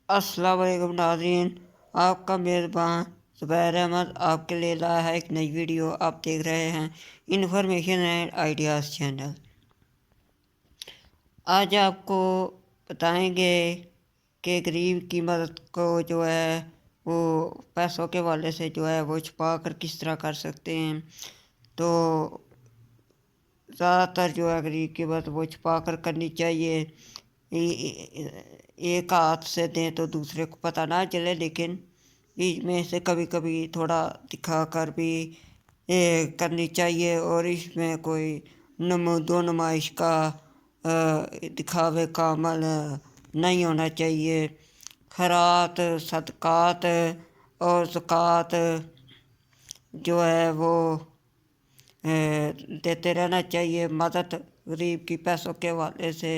अस्सलाम वालेकुम नाज़रीन, आपका मेज़बान ज़ुबैर अहमद आपके लिए लाया है एक नई वीडियो। आप देख रहे हैं इन्फॉर्मेशन एंड आइडियाज़ चैनल। आज आपको बताएंगे कि गरीब की मदद को जो है वो पैसों के हवाले से जो है वो छुपा कर किस तरह कर सकते हैं। तो ज़्यादातर जो है गरीब की मदद वो छुपा कर करनी चाहिए। एक हाथ से दें तो दूसरे को पता ना चले, लेकिन बीच में से कभी कभी थोड़ा दिखा कर भी करनी चाहिए। और इसमें कोई दो नुमाइश का दिखावे का अमल नहीं होना चाहिए। खैरात, सदक़ात और ज़कात जो है वो देते रहना चाहिए। मदद गरीब की पैसों के हवाले से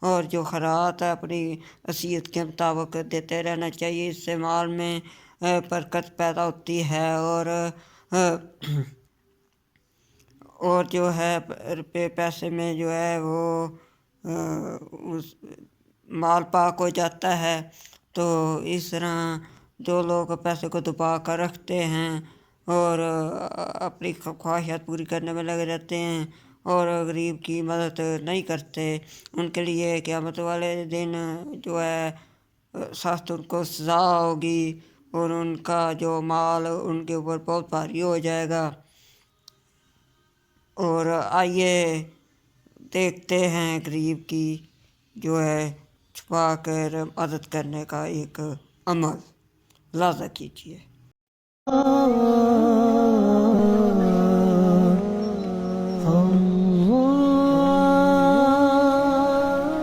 और जो खैरात है अपनी हैसियत के मुताबिक देते रहना चाहिए। इससे माल में बरकत पैदा होती है और जो है पैसे में जो है वो उस माल पाक हो जाता है। तो इस तरह जो लोग पैसे को दबा कर रखते हैं और अपनी ख्वाहिशात पूरी करने में लगे रहते हैं और गरीब की मदद नहीं करते, उनके लिए क़यामत वाले दिन जो है सख्त उनको सज़ा होगी और उनका जो माल उनके ऊपर बहुत भारी हो जाएगा। और आइए देखते हैं गरीब की जो है छुपा कर मदद करने का एक अमल। लाज़ा कीजिए।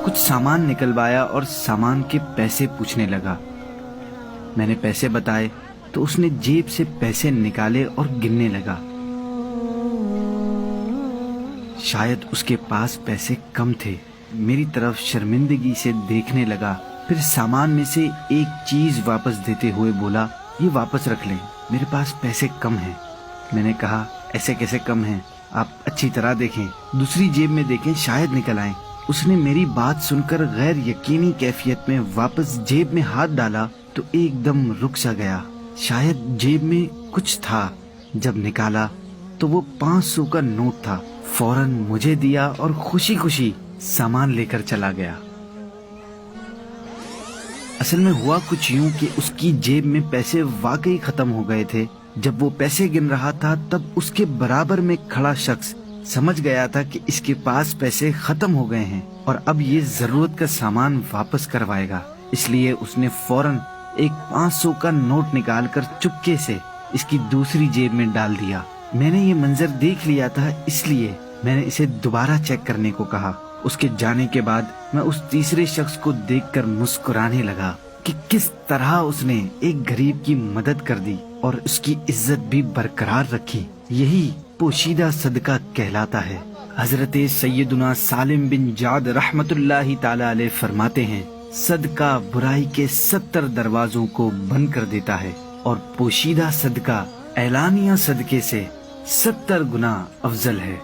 कुछ सामान निकलवाया और सामान के पैसे पूछने लगा। मैंने पैसे बताए तो उसने जेब से पैसे निकाले और गिनने लगा। शायद उसके पास पैसे कम थे। मेरी तरफ शर्मिंदगी से देखने लगा, फिर सामान में से एक चीज वापस देते हुए बोला, ये वापस रख लें, मेरे पास पैसे कम हैं। मैंने कहा, ऐसे कैसे कम हैं? आप अच्छी तरह देखें, दूसरी जेब में देखें, शायद निकल आए। उसने मेरी बात सुनकर गैर यकीनी कैफियत में वापस जेब में हाथ डाला तो एकदम रुक सा गया। शायद जेब में कुछ था। जब निकाला तो वो 500 का नोट था। फौरन मुझे दिया और खुशी खुशी सामान लेकर चला गया। असल में हुआ कुछ यूं कि उसकी जेब में पैसे वाकई खत्म हो गए थे। जब वो पैसे गिन रहा था तब उसके बराबर में खड़ा शख्स समझ गया था कि इसके पास पैसे खत्म हो गए हैं और अब ये जरूरत का सामान वापस करवाएगा। इसलिए उसने फौरन एक 500 का नोट निकालकर चुपके से इसकी दूसरी जेब में डाल दिया। मैंने ये मंजर देख लिया था, इसलिए मैंने इसे दोबारा चेक करने को कहा। उसके जाने के बाद मैं उस तीसरे शख्स को देखकर मुस्कुराने लगा कि किस तरह उसने एक गरीब की मदद कर दी और उसकी इज्जत भी बरकरार रखी। यही पोशीदा सदका कहलाता है। हजरत सैयदुना सालिम बिन जाद रहमतुल्लाहि ताला अलैह फरमाते हैं, सदका बुराई के 70 दरवाजों को बंद कर देता है और पोशीदा सदका ऐलानिया सदके से 70 गुना अफजल है।